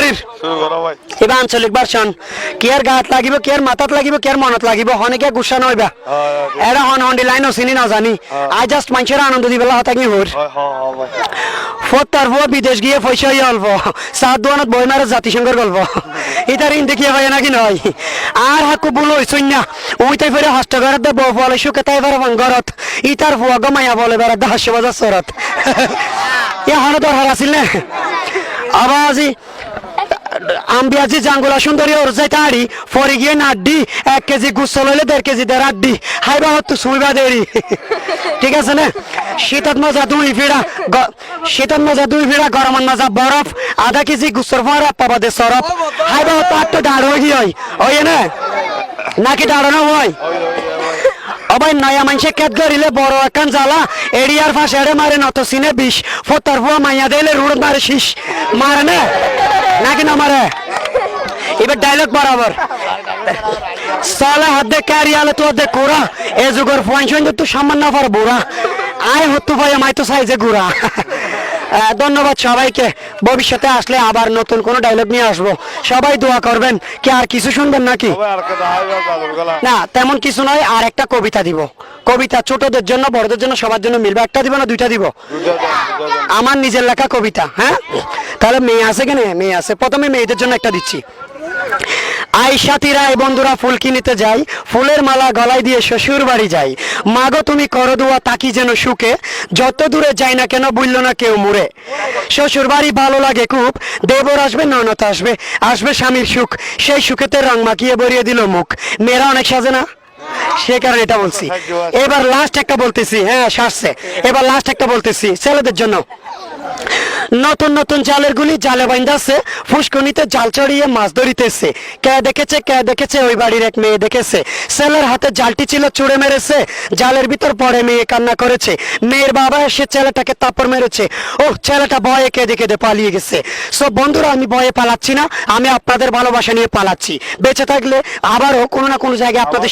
করির এবার আঞ্চলিক ভার্সন কি আর গাত লাগিব কি আর মাথাত লাগিব কি আর মনত লাগিব হনেকে গুসা নইবা এরা হন হন্ডি লাইনও চিনি না জানি আই জাস্ট মানুষের আনন্দ দিবেলা হতাকি হর ফতার ভুয়া বিদেশ গিয়ে পয়সা হইয়া অল্প সাত দোয়ানত বই মারে জাতিসংঘের গল্প ইতার ইন দেখিয়ে হয় নাকি নয় আর হাকু বুলো হইছই না ওই তাই ফেরে হস্তঘরত দে বউ বলে সুখে তাই ফেরে ভাঙ্গরত ইতার ভুয়া গমাইয়া বলে বেড়া দা হাস্য বাজার সরত এ হনে দরকার আছিল না আবাজি আম্বিয়াজি জাঙ্গুলা সুন্দরী ওর যাই তাড়ি ফরে গিয়ে নাড্ডি 1 কেজি গুসল হইলে 1.5 কেজি দেড় আড্ডি হাইবা হতো সুইবা দেরি ঠিক আছে না শীতত মজা দুই ফিরা শীতত মজা দুই ফিরা গরমত মজা বরফ আধা কেজি গুসর পরে পাবা দে সরফ হাইবা হতো আটটা দাঁড় হয়ে গিয়ে ওই না নাকি দাঁড়ানো হয় অবাই নয়া মানুষে কেট গরিলে বড় একান জ্বালা এরিয়ার ফাঁসে এড়ে মারে নত সিনে বিষ ফতার ফুয়া মাইয়া দিলে রুড় মারে শীষ মারে না নাকি না মারে এবার ডায়লগ বরাবর সালা হাত দে ক্যারিয়ালে তো দে কোরা এ যুগের পয়সা তো সামান্য পার বুড়া আয় হতো ভাই আমায় তো সাইজে গুড়া ধন্যবাদ সবাইকে ভবিষ্যতে আসলে আবার নতুন কোনো ডায়লগ নিয়ে আসবো সবাই দোয়া করবেন কি আর কিছু শুনবেন নাকি না তেমন কিছু নয় আর একটা কবিতা দিব কবিতা ছোটদের জন্য বড়দের জন্য সবার জন্য মিলবে একটা দিব না দুইটা দিব আমার নিজের লেখা কবিতা হ্যাঁ তাহলে মেয়ে আছে কেন মেয়ে আছে প্রথমে মেয়েদের জন্য একটা দিচ্ছি আই সাথীরা এই বন্ধুরা ফুল কিনিতে যাই ফুলের মালা গলায় দিয়ে শ্বশুর বাড়ি যাই মাগো তুমি করো দোয়া তাকি যেন সুখে যত দূরে যাই না কেন বললো না কেউ মুড়ে শ্বশুর বাড়ি ভালো লাগে খুব দেবর আসবে ননদ আসবে আসবে স্বামীর সুখ সেই সুখেতে রং মাখিয়ে ভরিয়ে দিল মুখ মেয়েরা অনেক সাজে না সে কারণে এটা বলছি এবার লাস্ট একটা বলতেছি হ্যাঁ সারছে এবার লাস্ট একটা বলতেছি ছেলেদের জন্য নতুন নতুন জালের গুলি জালে বাইন্দাছে ফুসকুনিতে জাল চড়িয়ে মাছ ধরিতেছে কে দেখেছে ওই বাড়ির এক মেয়ে দেখেছে ছেলের হাতে জালটি ছিল চুড়ে মেরেছে জালের ভিতর পড়ে মেয়ে কান্না করেছে মেয়ের বাবা এসে ছেলেটাকে তাপড় মেরেছে ও ছেলেটা ভয়ে কেঁদে পালিয়ে গেছে সব বন্ধুরা আমি ভয়ে পালাচ্ছি না আমি আপনাদের ভালোবাসা নিয়ে পালাচ্ছি বেঁচে থাকলে আবারও কোনো না কোনো জায়গায় আপনাদের